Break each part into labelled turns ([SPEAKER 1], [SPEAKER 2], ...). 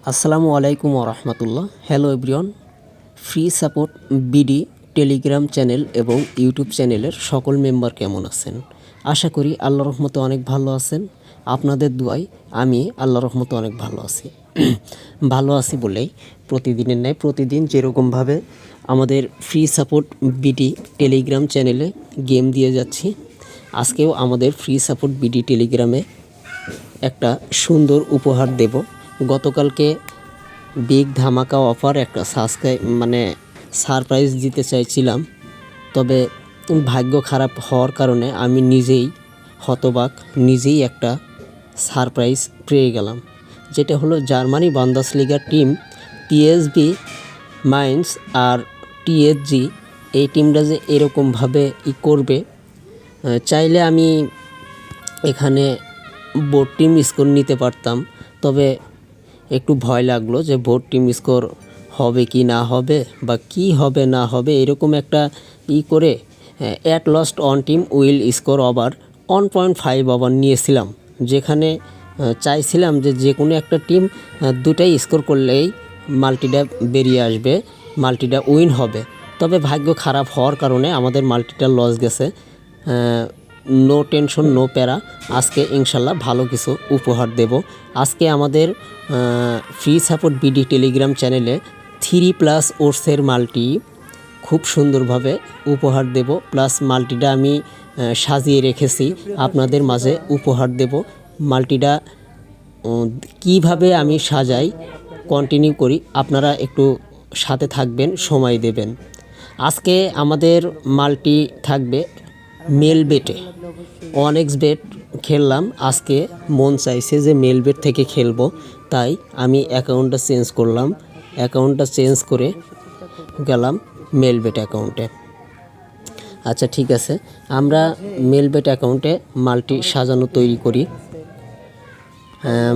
[SPEAKER 1] আসসালামু আলাইকুম ওরহমতুল্লাহ। Hello everyone. Free support BD Telegram channel এবং ইউটিউব চ্যানেলের সকল মেম্বার কেমন আছেন? আশা করি আল্লাহর রহমতে অনেক ভালো আছেন। আপনাদের দোয়ায় আমি আল্লাহর রহমতে অনেক ভালো আছি। ভালো আছি বলেই প্রতিদিনের ন্যায় প্রতিদিন যেরকমভাবে আমাদের ফ্রি সাপোর্ট বিডি টেলিগ্রাম চ্যানেলে গেম দিয়ে যাচ্ছি, আজকেও আমাদের ফ্রি সাপোর্ট বিডি টেলিগ্রামে একটা সুন্দর উপহার দেব। গতকালকে বিগ ধামাকা অফার একটা সারপ্রাইজ দিতে চাইছিলাম, তবে ভাগ্য খারাপ হওয়ার কারণে আমি নিজেই হতবাক, নিজেই একটা সারপ্রাইজ পেয়ে গেলাম, যেটা হলো জার্মানি বান্দাসলিগার টিম পিএসভি মাইন্স আর টিএসজি, এই টিমটা যে এরকমভাবে করবে, চাইলে আমি এখানে বোর্ড টিম স্কোর নিতে পারতাম, তবে একটু ভয় লাগলো যে বোর্ড টিম স্কোর হবে কি না হবে বা কি হবে না হবে, এরকম একটা করে at last on team will score over 1.5 over নিয়েছিলাম, যেখানে চাইছিলাম যে কোনো একটা টিম দুটাই স্কোর করলেই মাল্টিটা বেরিয়ে আসবে, মাল্টিটা উইন হবে। তবে ভাগ্য খারাপ হওয়ার কারণে আমাদের মাল্টিটা লস গেছে। নো টেনশন, নো প্যারা, আজকে ইনশাল্লাহ ভালো কিছু উপহার দেব। আজকে আমাদের ফ্রি সাপোর্ট বিডি টেলিগ্রাম চ্যানেলে 3+ ওটসের মাল্টি খুব সুন্দরভাবে উপহার দেব, প্লাস মাল্টিটা আমি সাজিয়ে রেখেছি আপনাদের মাঝে উপহার দেব। মাল্টিটা কিভাবে আমি সাজাই কন্টিনিউ করি, আপনারা একটু সাথে থাকবেন, সময় দেবেন। আজকে আমাদের মাল্টি থাকবে মেল বেটে। 1x বেট খেললাম, আজকে মন চাইছে যে মেল বেট থেকে খেলবো, তাই আমি অ্যাকাউন্টটা চেঞ্জ করলাম। অ্যাকাউন্টটা চেঞ্জ করে গেলাম মেল বেট অ্যাকাউন্টে। আচ্ছা ঠিক আছে, আমরা মেল বেট অ্যাকাউন্টে মাল্টি সাজানো তৈরি করি।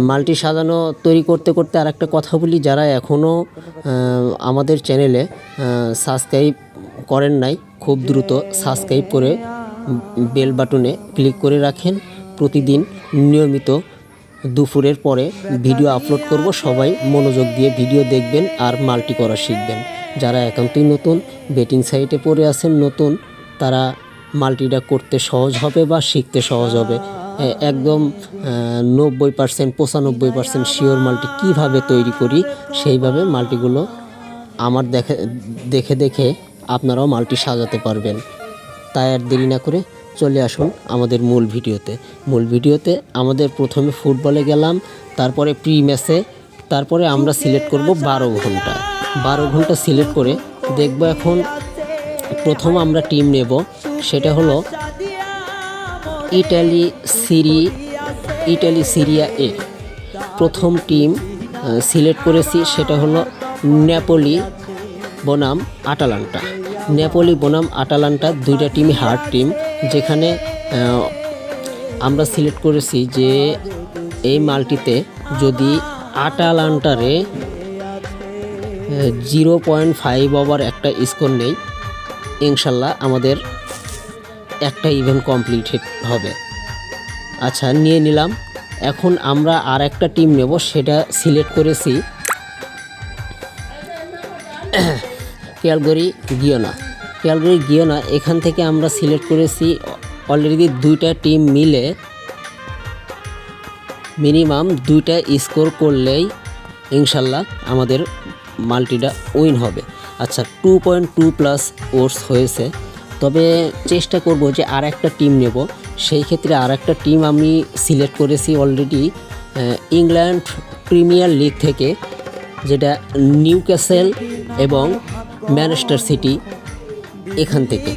[SPEAKER 1] মাল্টি সাজানো তৈরি করতে করতে আর একটা কথা বলি, যারা এখনও আমাদের চ্যানেলে সাবস্ক্রাইব করেন নাই, খুব দ্রুত সাবস্ক্রাইব করে বেল বাটনে ক্লিক করে রাখেন। প্রতিদিন নিয়মিত দুপুরের পরে ভিডিও আপলোড করব, সবাই মনোযোগ দিয়ে ভিডিও দেখবেন আর মাল্টি করা শিখবেন। যারা একান্তই নতুন, বেটিং সাইটে পড়ে আছেন নতুন, তারা মাল্টিটা করতে সহজ হবে বা শিখতে সহজ হবে। একদম 90% 95% শিওর মাল্টি কিভাবে তৈরি করি, সেইভাবে মাল্টিগুলো আমার দেখে দেখে আপনারাও মাল্টি সাজাতে পারবেন। তাই আর দেরি না করে চলে আসুন আমাদের মূল ভিডিওতে। আমাদের প্রথমে ফুটবলে গেলাম, তারপরে প্রি ম্যাচে, তারপরে আমরা সিলেক্ট করব 12 ঘন্টা সিলেক্ট করে দেখব। এখন প্রথম আমরা টিম নেব, সেটা হলো ইটালি সিরিয়া এ। প্রথম টিম সিলেক্ট করেছি, সেটা হলো নেপোলি বনাম আটালান্টা। দুইটা টিমই হার্ড টিম, যেখানে আমরা সিলেক্ট করেছি যে এই মাল্টিতে যদি আটালান্টারে 0.5 ওভার একটা স্কোর নেই, ইনশাল্লাহ আমাদের একটা ইভেন্ট কমপ্লিট হবে। আচ্ছা, নিয়ে নিলাম। এখন আমরা আর একটা টিম নেব, সেটা সিলেক্ট করেছি ক্যালগারি গিয়োনা। এখান থেকে আমরা সিলেক্ট করেছি অলরেডি দুইটা টিম মিলে মিনিমাম দুইটা স্কোর করলেই ইনশাল্লাহ আমাদের মাল্টিটা উইন হবে। আচ্ছা, 2.2+ ওটস হয়েছে, তবে চেষ্টা করব যে আর একটা টিম নেব। সেই ক্ষেত্রে আর একটা টিম আমি সিলেক্ট করেছি অলরেডি ইংল্যান্ড প্রিমিয়ার লিগ থেকে, যেটা নিউক্যাসল এবং ম্যানচেস্টার সিটি। এখান থেকে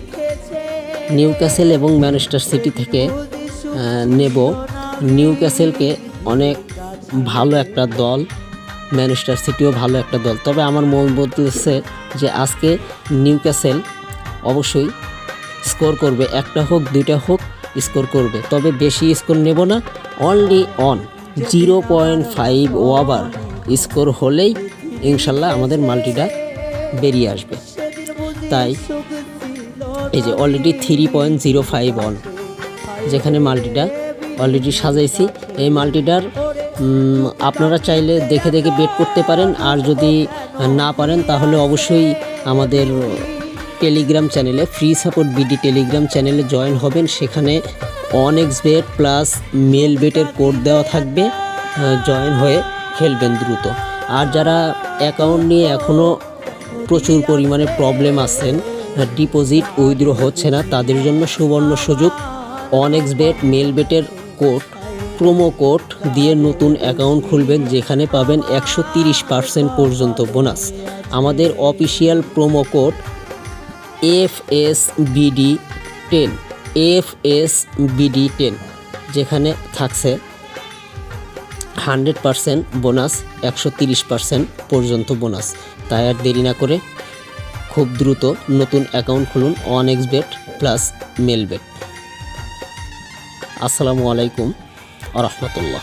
[SPEAKER 1] নিউক্যাসল এবং ম্যানচেস্টার সিটি থেকে নেব। নিউক্যাসলকে অনেক ভালো একটা দল, ম্যানচেস্টার সিটিও ভালো একটা দল, তবে আমার মন বলতেছে যে আজকে নিউক্যাসল অবশ্যই স্কোর করবে, একটা হোক দুইটা হোক স্কোর করবে, তবে বেশি স্কোর নেব না। অনলি 0.5 ওভার স্কোর হলেই ইনশাল্লাহ আমাদের মাল্টিটা বেরিয়ে আসবে। তাই এই যে অলরেডি 3.05 যেখানে মাল্টিটা অলরেডি সাজাইছি, এই মাল্টিটার আপনারা চাইলে দেখে দেখে বেট করতে পারেন। আর যদি না পারেন তাহলে অবশ্যই আমাদের টেলিগ্রাম চ্যানেলে ফ্রি সাপোর্ট বিডি টেলিগ্রাম চ্যানেলে জয়েন হবেন। সেখানে অনেক্স বেট প্লাস মেল বেটের কোড দেওয়া থাকবে, জয়েন হয়ে খেলবেন দ্রুত। আর যারা অ্যাকাউন্ট নিয়ে এখনও প্রচুর পরিমাণে প্রবলেম আছেন, ডিপোজিট উইথড্র হচ্ছে না, তাদের জন্য সুবর্ণ সুযোগ। অনেক্স বেট মেল বেটের কোড প্রোমো কোড দিয়ে নতুন অ্যাকাউন্ট খুলবেন, যেখানে পাবেন 130% পর্যন্ত বোনাস। আমাদের official promo code FSBD10 FSBD10, যেখানে থাকছে 100% বোনাস, 130% পর্যন্ত বোনাস। তাই আর দেরি না করে খুব দ্রুত নতুন অ্যাকাউন্ট খুলুন অনেক্স বেট প্লাস মেল বেট। আসসালামু আলাইকুম ওয়া রাহমাতুল্লাহ।